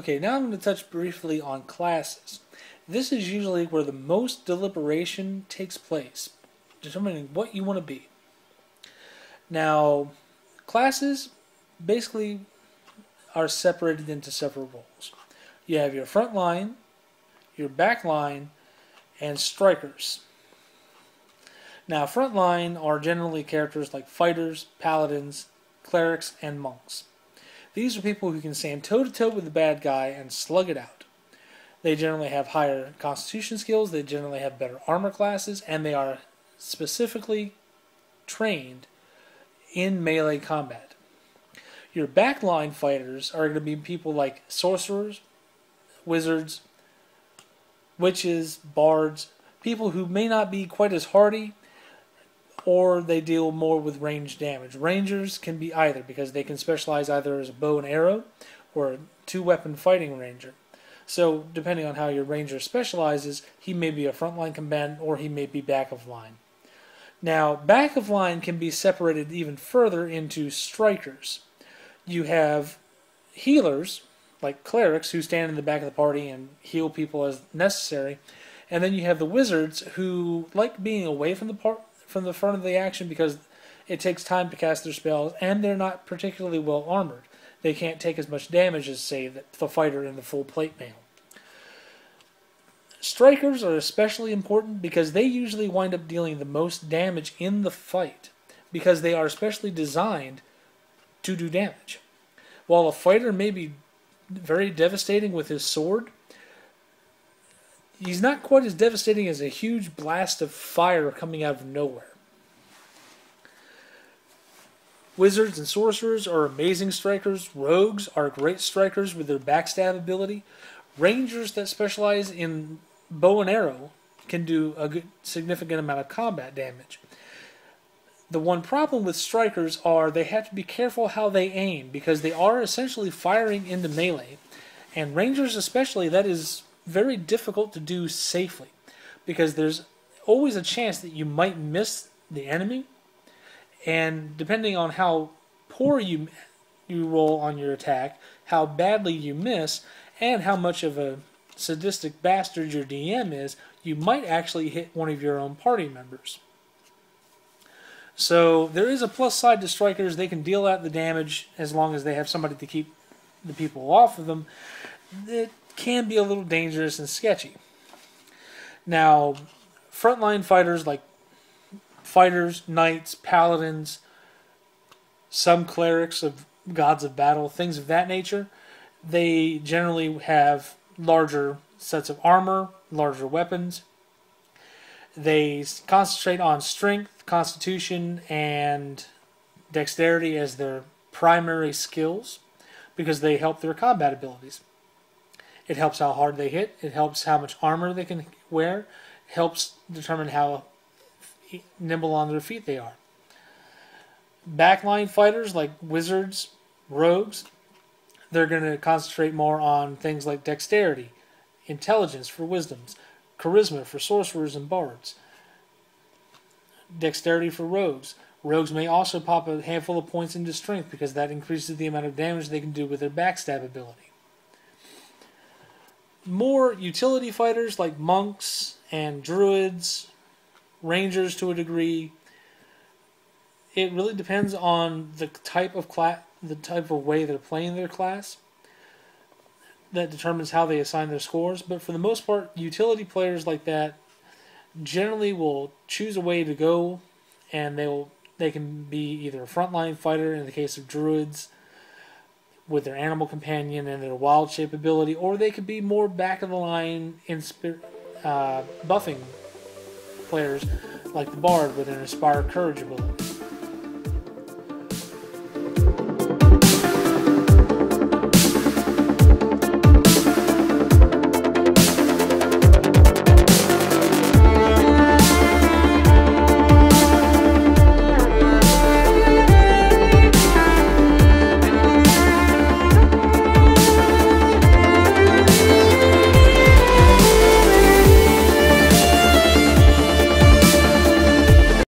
Okay, now I'm going to touch briefly on classes. This is usually where the most deliberation takes place, determining what you want to be. Now, classes basically are separated into separate roles. You have your front line, your back line, and strikers. Now, front line are generally characters like fighters, paladins, clerics, and monks. These are people who can stand toe-to-toe with the bad guy and slug it out. They generally have higher constitution skills, they generally have better armor classes, and they are specifically trained in melee combat. Your backline fighters are going to be people like sorcerers, wizards, witches, bards, people who may not be quite as hardy, or they deal more with range damage. Rangers can be either, because they can specialize either as a bow and arrow or a two-weapon fighting ranger. So, depending on how your ranger specializes, he may be a frontline combatant or he may be back of line. Now, back of line can be separated even further into strikers. You have healers, like clerics, who stand in the back of the party and heal people as necessary. And then you have the wizards, who like being away from the front of the action because it takes time to cast their spells, and they're not particularly well armored. They can't take as much damage as, say, the fighter in the full plate mail. Strikers are especially important because they usually wind up dealing the most damage in the fight, because they are specially designed to do damage. While a fighter may be very devastating with his sword, he's not quite as devastating as a huge blast of fire coming out of nowhere. Wizards and sorcerers are amazing strikers. Rogues are great strikers with their backstab ability. Rangers that specialize in bow and arrow can do a good, significant amount of combat damage. The one problem with strikers are they have to be careful how they aim, because they are essentially firing into melee. And rangers especially, that is very difficult to do safely, because there's always a chance that you might miss the enemy, and depending on how poor you roll on your attack, how badly you miss, and how much of a sadistic bastard your DM is, you might actually hit one of your own party members. So there is a plus side to strikers. They can deal out the damage as long as they have somebody to keep the people off of them. It can be a little dangerous and sketchy. Now, frontline fighters like fighters, knights, paladins, some clerics of gods of battle, things of that nature, they generally have larger sets of armor, larger weapons. They concentrate on strength, constitution, and dexterity as their primary skills, because they help their combat abilities. It helps how hard they hit. It helps how much armor they can wear. It helps determine how nimble on their feet they are. Backline fighters like wizards, rogues, they're going to concentrate more on things like dexterity, intelligence for wisdoms, charisma for sorcerers and bards, dexterity for rogues. Rogues may also pop a handful of points into strength, because that increases the amount of damage they can do with their backstab ability. More utility fighters like monks and druids, rangers to a degree. It really depends on the type of way they're playing their class. That determines how they assign their scores. But for the most part, utility players like that generally will choose a way to go, and they can be either a frontline fighter in the case of druids with their animal companion and their wild shape ability, or they could be more back of the line buffing players like the bard with an inspired courage ability.